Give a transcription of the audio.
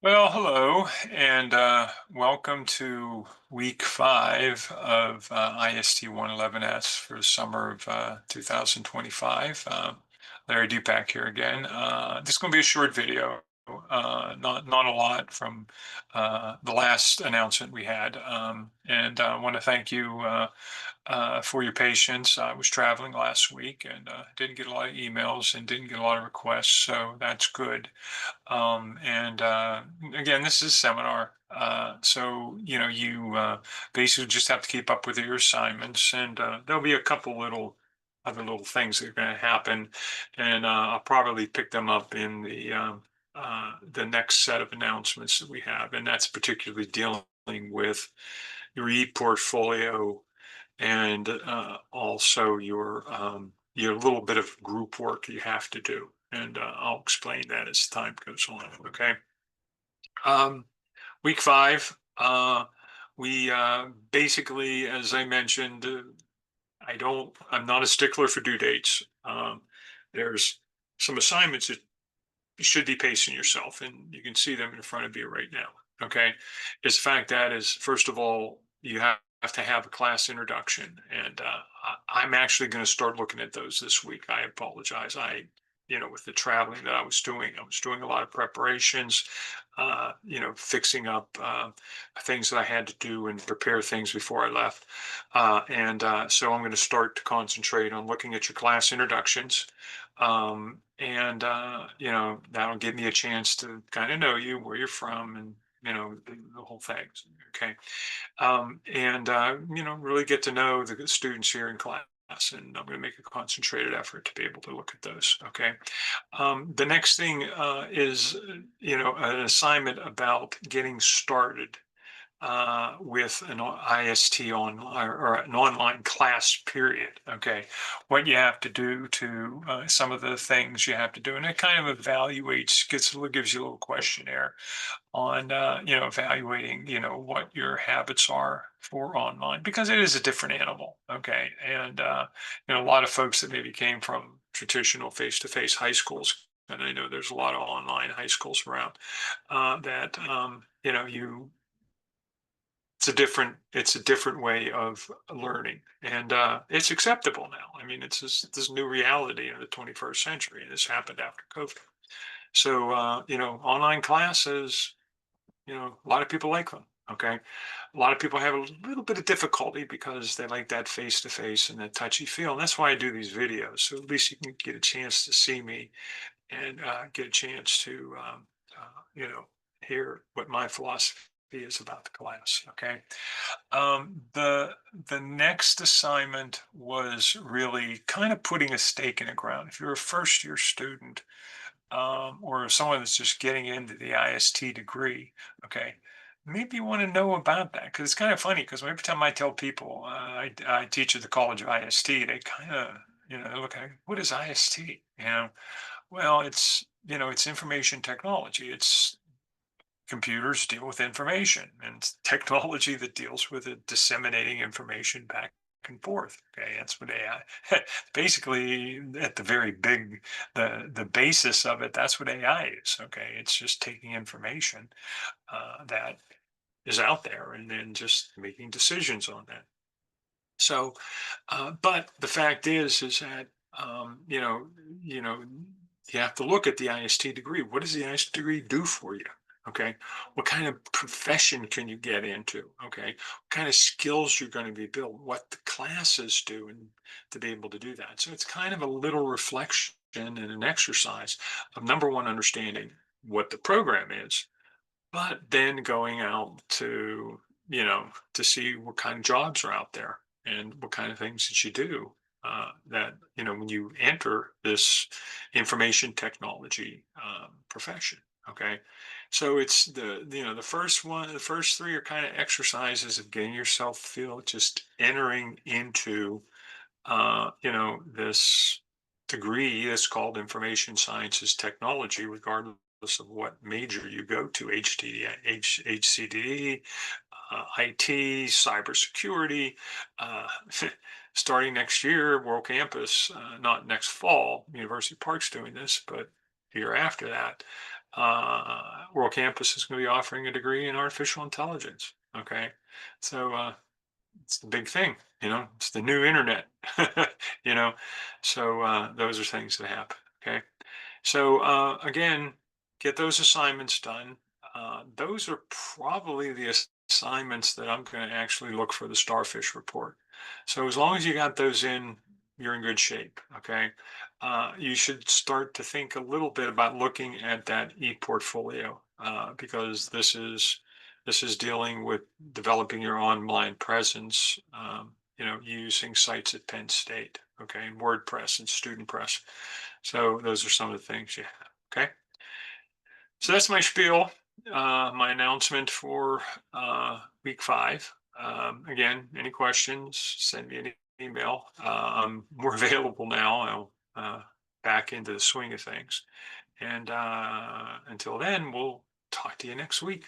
Well, hello, and welcome to week 5 of IST 111S for the summer of 2025. Larry Dupac here again. This is going to be a short video, not a lot from the last announcement we had. And I want to thank you for your patience. I was traveling last week and didn't get a lot of emails and didn't get a lot of requests, so that's good. And again, this is a seminar. So, you basically just have to keep up with your assignments, and there'll be a couple other little things that are going to happen, and I'll probably pick them up in the next set of announcements that we have, and that's particularly dealing with your e-portfolio and also your little bit of group work you have to do. And I'll explain that as time goes on. Okay. Um, week 5, we basically, as I mentioned, I'm not a stickler for due dates. There's some assignments that you should be pacing yourself, and you can see them in front of you right now. Okay. It's the fact that is, first of all, you have to have a class introduction, and I'm actually going to start looking at those this week. I apologize. With the traveling that I was doing a lot of preparations, fixing up things that I had to do and prepare things before I left. And so I'm going to start to concentrate on looking at your class introductions. And that'll give me a chance to kind of know you, where you're from, and the whole thing. Okay. Really get to know the students here in class, and I'm going to make a concentrated effort to be able to look at those. Okay. The next thing is an assignment about getting started with an IST online or an online class period. Okay, what you have to do to some of the things you have to do, and it kind of gives you a little questionnaire on evaluating what your habits are for online, because it is a different animal. Okay, and a lot of folks that maybe came from traditional face-to-face high schools, and I know there's a lot of online high schools around that you it's a different way of learning, and it's acceptable now. I mean, it's this new reality in the 21st century, and this happened after COVID. So online classes, a lot of people like them. Okay, a lot of people have a little bit of difficulty because they like that face to face and that touchy feel, and that's why I do these videos, so at least you can get a chance to see me and get a chance to hear what my philosophy is about the class. Okay. The next assignment was really kind of putting a stake in the ground. If you're a first year student, or someone that's just getting into the IST degree, okay, maybe you want to know about that, because it's kind of funny, because every time I tell people I teach at the College of IST, they kind of they look at, what is IST? Well, it's information technology. It's computers deal with information, and it's technology that deals with it, disseminating information back and forth. Okay, that's what AI basically, at the very big, the basis of it. That's what AI is. Okay, it's just taking information that is out there and then just making decisions on that. So, but the fact is that you know, you have to look at the IST degree. What does the IST degree do for you? Okay, what kind of profession can you get into? Okay, what kind of skills you're going to be built? What the classes do, and to be able to do that. So it's kind of a little reflection and an exercise of, number one, understanding what the program is, but then going out to see what kind of jobs are out there and what kind of things that you do, that when you enter this information technology profession. Okay, so it's the first three are kind of exercises of getting yourself feel, just entering into this degree that's called information sciences technology, regardless of what major you go to, HCD, IT, cybersecurity. Uh, Starting next year, World Campus, not next fall, University Park's doing this, but year after that, World Campus is going to be offering a degree in artificial intelligence. Okay. So, it's the big thing, it's the new internet, you know. So those are things that happen. Okay. So again, get those assignments done. Those are probably the assignments that I'm going to actually look for the starfish report. So as long as you got those in, you're in good shape. Okay. You should start to think a little bit about looking at that e-portfolio because this is dealing with developing your online presence, using sites at Penn State, okay, and WordPress and Student Press. So those are some of the things you have. Okay. So that's my spiel, my announcement for week 5. Again, any questions, send me an email. I'm more available now. Back into the swing of things. And until then, we'll talk to you next week.